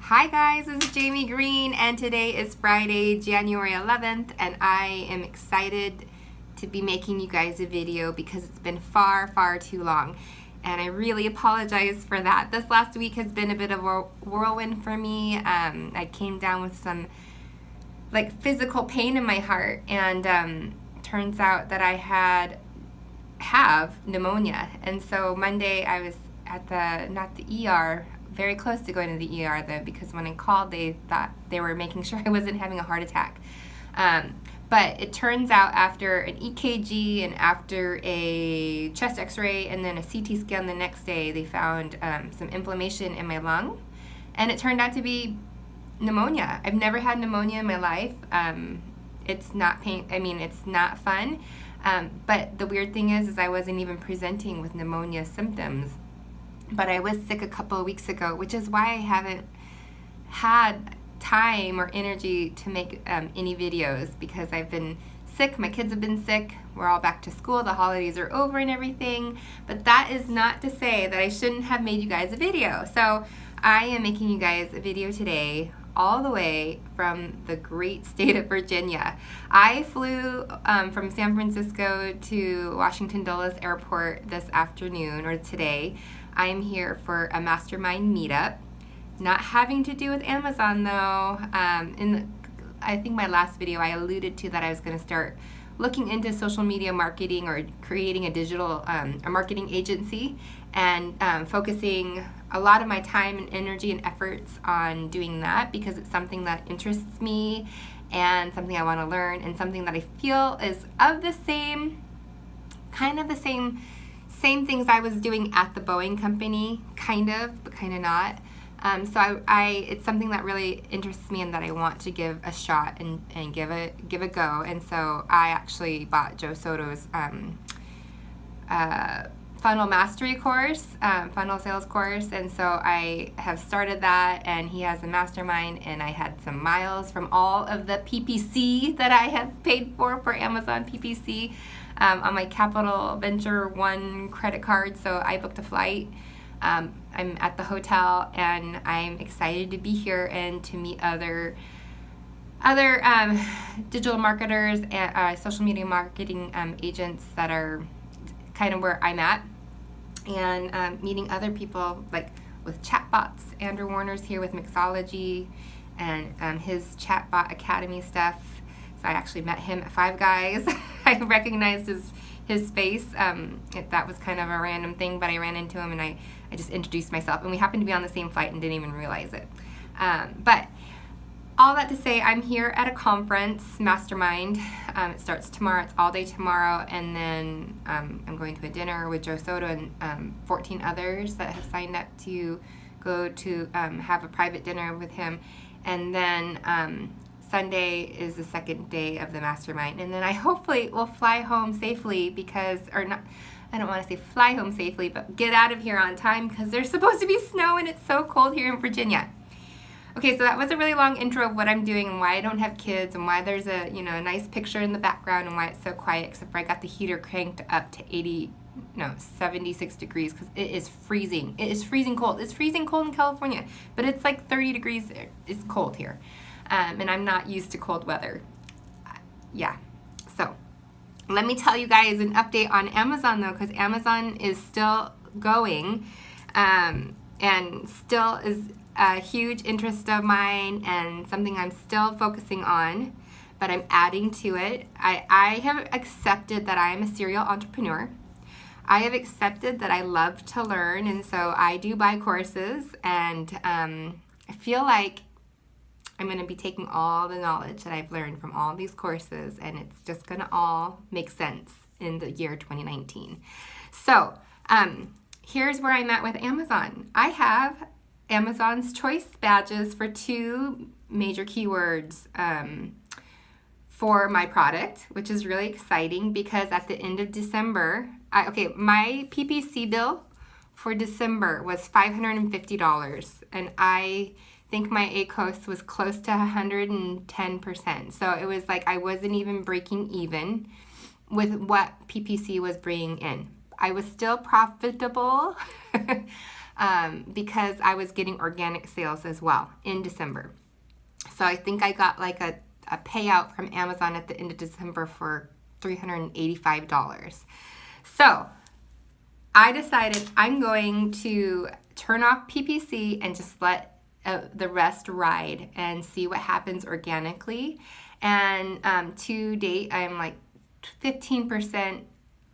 Hi guys, this is Jamie Green and today is Friday, January 11th, and I am excited to be making you guys a video because it's been far too long, and I really apologize for that. This last week has been a bit of a whirlwind for me. I came down with some physical pain in my heart, and turns out that I have pneumonia. And so Monday I was at not the ER, very close to going to the ER though, because when I called they thought they were making sure I wasn't having a heart attack. But it turns out after an EKG and after a chest x-ray and then a CT scan the next day, they found some inflammation in my lung, and it turned out to be pneumonia. I've never had pneumonia in my life. It's not it's not fun. But the weird thing is I wasn't even presenting with pneumonia symptoms. But I was sick a couple of weeks ago, which is why I haven't had time or energy to make any videos, because I've been sick, my kids have been sick, we're all back to school, the holidays are over and everything. But that is not to say that I shouldn't have made you guys a video. So I am making you guys a video today all the way from the great state of Virginia. I flew from San Francisco to Washington Dulles Airport this afternoon, or today. I am here for a Mastermind meetup, not having to do with Amazon though. I think my last video I alluded to that I was going to start looking into social media marketing or creating a digital a marketing agency, and focusing a lot of my time and energy and efforts on doing that, because it's something that interests me and something I want to learn, and something that I feel is of the same things I was doing at the Boeing company, kind of, but kind of not. So it's something that really interests me and that I want to give a shot and give a go. And so I actually bought Joe Soto's funnel mastery course, funnel sales course, and so I have started that, and he has a mastermind, and I had some miles from all of the PPC that I have paid for Amazon PPC on my Capital Venture One credit card, so I booked a flight. I'm at the hotel, and I'm excited to be here and to meet other digital marketers and social media marketing agents that are kind of where I'm at, and meeting other people with chatbots. Andrew Warner's here with Mixology and his chatbot academy stuff. So I actually met him at Five Guys. I recognized his face. That was kind of a random thing, but I ran into him and I just introduced myself, and we happened to be on the same flight and didn't even realize it. But all that to say, I'm here at a conference, Mastermind. It starts tomorrow. It's all day tomorrow, and then I'm going to a dinner with Joe Soto and 14 others that have signed up to go to have a private dinner with him. And then Sunday is the second day of the Mastermind, and then I hopefully will fly home safely I don't want to say fly home safely, but get out of here on time, because there's supposed to be snow and it's so cold here in Virginia. Okay, so that was a really long intro of what I'm doing and why I don't have kids, and why there's a nice picture in the background, and why it's so quiet, except for I got the heater cranked up to 76 degrees, because it is freezing. It is freezing cold. It's freezing cold in California, but it's like 30 degrees. It's cold here. And I'm not used to cold weather. Yeah, so let me tell you guys an update on Amazon though, because Amazon is still going, and still is a huge interest of mine and something I'm still focusing on, but I'm adding to it. I have accepted that I am a serial entrepreneur. I have accepted that I love to learn, and so I do buy courses, and I feel like I'm going to be taking all the knowledge that I've learned from all these courses, and it's just going to all make sense in the year 2019. So here's where I'm at with Amazon. I have Amazon's choice badges for 2 major keywords for my product, which is really exciting, because at the end of December, my PPC bill for December was $550, and I think my ACOS was close to 110%. So it was like I wasn't even breaking even with what PPC was bringing in. I was still profitable, because I was getting organic sales as well in December. So I think I got like a payout from Amazon at the end of December for $385. So I decided I'm going to turn off PPC and just let the rest ride and see what happens organically. And to date, I'm like 15%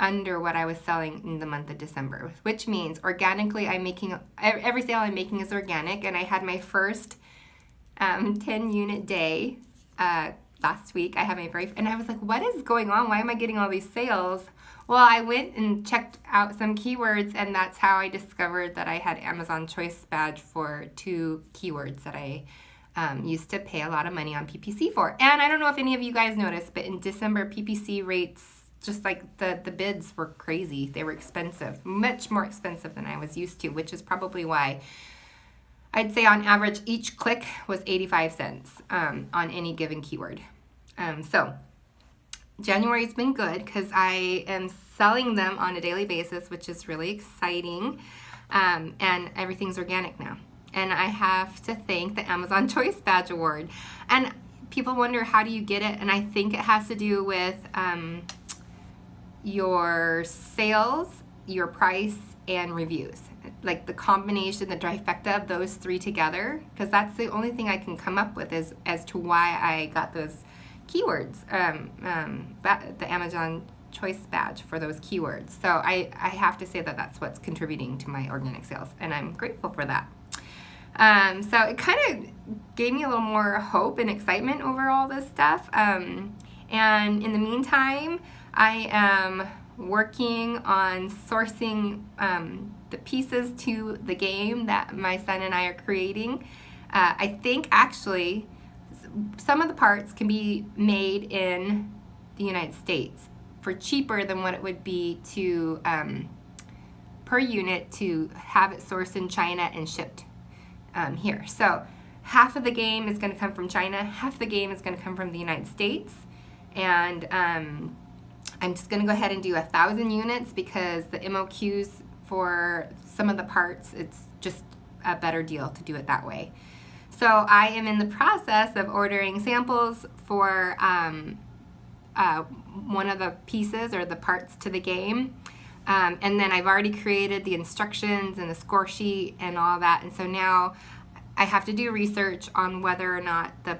under what I was selling in the month of December, which means organically I'm making, every sale I'm making is organic. And I had my first 10 unit day last week. I had my and I was like, what is going on? Why am I getting all these sales? Well, I went and checked out some keywords, and that's how I discovered that I had Amazon Choice Badge for 2 keywords that I used to pay a lot of money on PPC for. And I don't know if any of you guys noticed, but in December, PPC rates, just like the bids were crazy. They were expensive, much more expensive than I was used to, which is probably why I'd say on average each click was 85 cents on any given keyword. So January's been good because I am selling them on a daily basis, which is really exciting, and everything's organic now. And I have to thank the Amazon Choice Badge Award. And people wonder, how do you get it? And I think it has to do with your sales, your price, and reviews. Like the combination, the trifecta of those 3 together, because that's the only thing I can come up with as to why I got those keywords, the Amazon Choice Badge for those keywords. So I have to say that that's what's contributing to my organic sales, and I'm grateful for that. So it kind of gave me a little more hope and excitement over all this stuff. And in the meantime, I am working on sourcing the pieces to the game that my son and I are creating. I think actually some of the parts can be made in the United States for cheaper than what it would be to per unit to have it sourced in China and shipped here. So half of the game is going to come from China, half the game is going to come from the United States, and I'm just going to go ahead and do 1,000 units because the MOQs for some of the parts, it's just a better deal to do it that way. So I am in the process of ordering samples for one of the pieces or the parts to the game. And then I've already created the instructions and the score sheet and all that. And so now I have to do research on whether or not the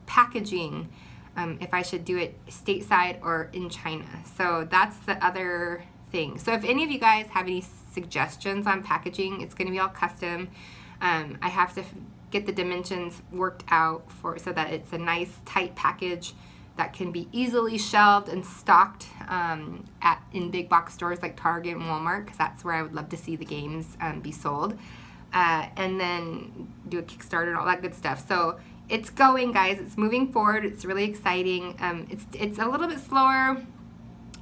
packaging, if I should do it stateside or in China. So that's the other thing. So if any of you guys have any suggestions on packaging, it's going to be all custom. I have to get the dimensions worked out so that it's a nice tight package that can be easily shelved and stocked in big box stores like Target and Walmart, because that's where I would love to see the games be sold. And then do a Kickstarter and all that good stuff. So it's going, guys. It's moving forward. It's really exciting. It's a little bit slower.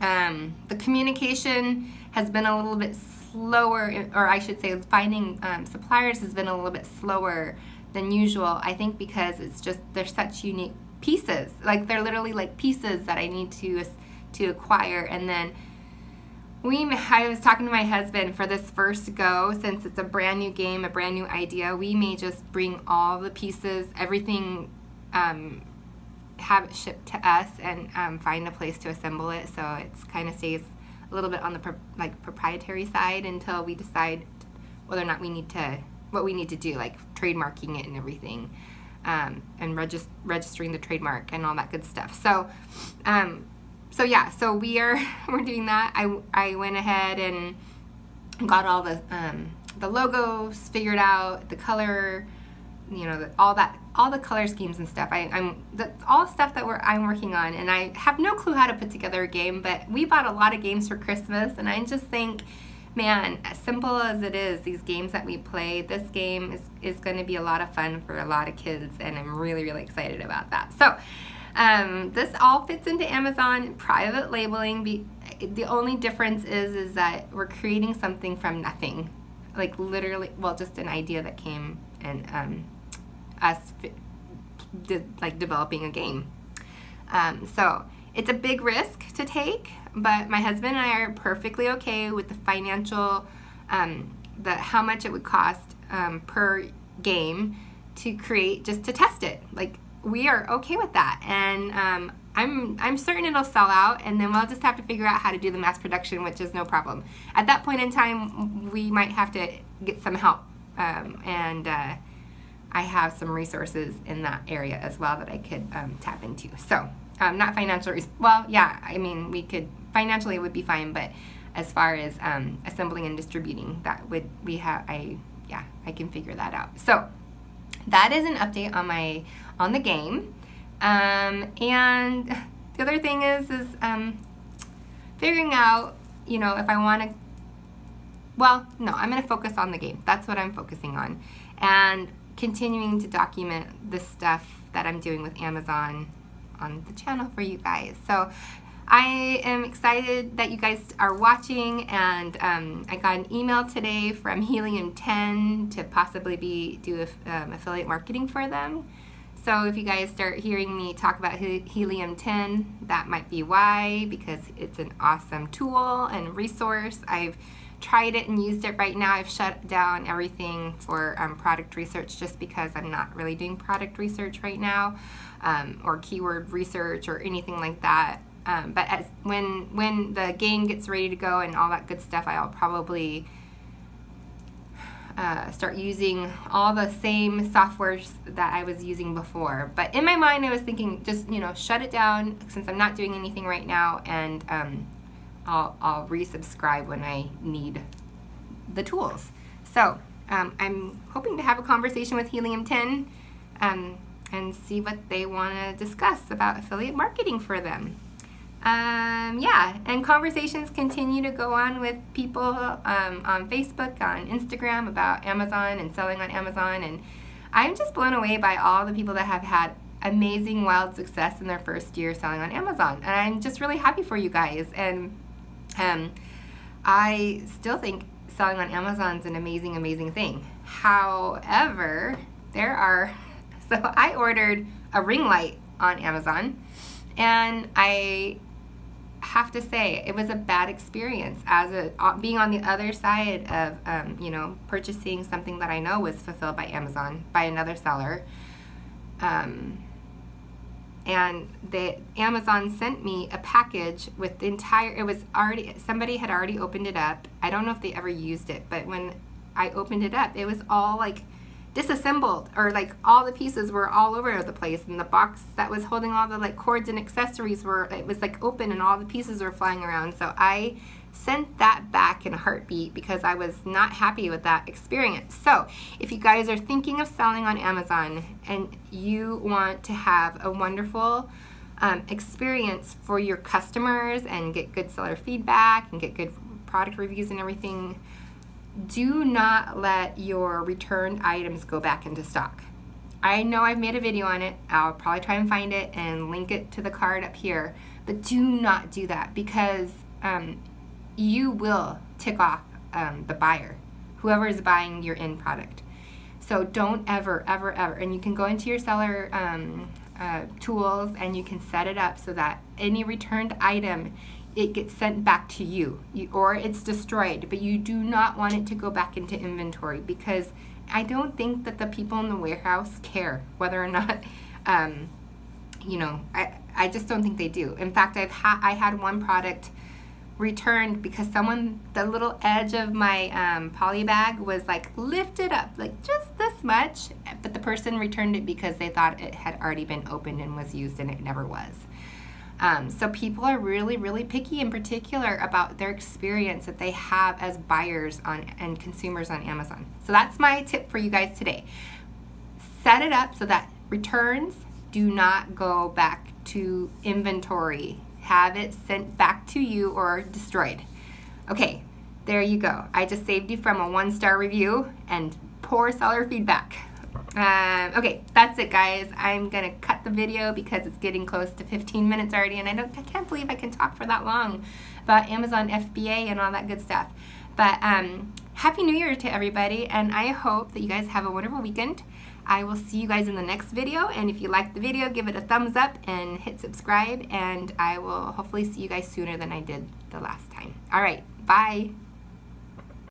The communication has been a little bit slower, or I should say finding suppliers has been a little bit slower than usual. I think because it's just, they're such unique pieces. Like they're literally like pieces that I need to acquire. And then I was talking to my husband for this first go, since it's a brand new game, a brand new idea, we may just bring all the pieces, everything, have it shipped to us and find a place to assemble it, so it's kind of stays a little bit on the proprietary side until we decide whether or not what we need to do, like trademarking it and everything, and registering the trademark and all that good stuff. So we're doing that. I went ahead and got all the logos figured out, the color, all the color schemes and stuff. All stuff that I'm working on, and I have no clue how to put together a game, but we bought a lot of games for Christmas, and I just think, man, as simple as it is, these games that we play, this game is going to be a lot of fun for a lot of kids, and I'm really, really excited about that. So this all fits into Amazon private labeling. The only difference is that we're creating something from nothing, like literally, just an idea that came, and us developing a game. So it's a big risk to take, but my husband and I are perfectly okay with the financial how much it would cost per game to create, just to test it. Like, we are okay with that, and I'm certain it'll sell out, and then we'll just have to figure out how to do the mass production, which is no problem. At that point in time, we might have to get some help, and I have some resources in that area as well that I could tap into. So, not financial, well, yeah, I mean, we could, financially it would be fine, but as far as assembling and distributing, that would, I can figure that out. So, that is an update on the game. And the other thing is figuring out, you know, if I want to, well, no, I'm going to focus on the game. That's what I'm focusing on. And continuing to document the stuff that I'm doing with Amazon on the channel for you guys. So I am excited that you guys are watching, and I got an email today from Helium 10 to possibly do affiliate marketing for them. So if you guys start hearing me talk about Helium 10, that might be why, because it's an awesome tool and resource. I've tried it and used it. Right now I've shut down everything for product research, just because I'm not really doing product research right now, or keyword research or anything like that. But when the game gets ready to go and all that good stuff, I'll probably start using all the same softwares that I was using before. But in my mind, I was thinking, just, you know, shut it down since I'm not doing anything right now, and I'll resubscribe when I need the tools. So I'm hoping to have a conversation with Helium 10 and see what they want to discuss about affiliate marketing for them. Yeah, and conversations continue to go on with people on Facebook, on Instagram, about Amazon and selling on Amazon, and I'm just blown away by all the people that have had amazing, wild success in their first year selling on Amazon, and I'm just really happy for you guys. And I still think selling on Amazon is an amazing, amazing thing. However, so I ordered a ring light on Amazon, and I have to say it was a bad experience being on the other side of you know, purchasing something that I know was fulfilled by Amazon by another seller, and Amazon sent me a package with the entire, somebody had already opened it up. I don't know if they ever used it, but when I opened it up, it was all like disassembled, or like all the pieces were all over the place, and the box that was holding all the like cords and accessories it was like open, and all the pieces were flying around. So I sent that back in a heartbeat because I was not happy with that experience. So if you guys are thinking of selling on Amazon and you want to have a wonderful experience for your customers and get good seller feedback and get good product reviews and everything, do not let your returned items go back into stock. I know I've made a video on it. I'll probably try and find it and link it to the card up here, but do not do that, because you will tick off the buyer, whoever is buying your end product. So don't ever, ever, ever, and you can go into your seller tools and you can set it up so that any returned item, it gets sent back to you, or it's destroyed, but you do not want it to go back into inventory, because I don't think that the people in the warehouse care whether or not, you know, I just don't think they do. In fact, I had one product returned because the little edge of my poly bag was like lifted up, like just this much, but the person returned it because they thought it had already been opened and was used, and it never was. So people are really, really picky, in particular about their experience that they have as buyers and consumers on Amazon. So that's my tip for you guys today. Set it up so that returns do not go back to inventory. Have it sent back to you or destroyed. Okay, there you go. I just saved you from a 1-star review and poor seller feedback. Okay, that's it, guys. I'm gonna cut the video because it's getting close to 15 minutes already, and I can't believe I can talk for that long about Amazon FBA and all that good stuff. But Happy New Year to everybody, and I hope that you guys have a wonderful weekend. I will see you guys in the next video, and if you liked the video, give it a thumbs up and hit subscribe, and I will hopefully see you guys sooner than I did the last time. All right, bye.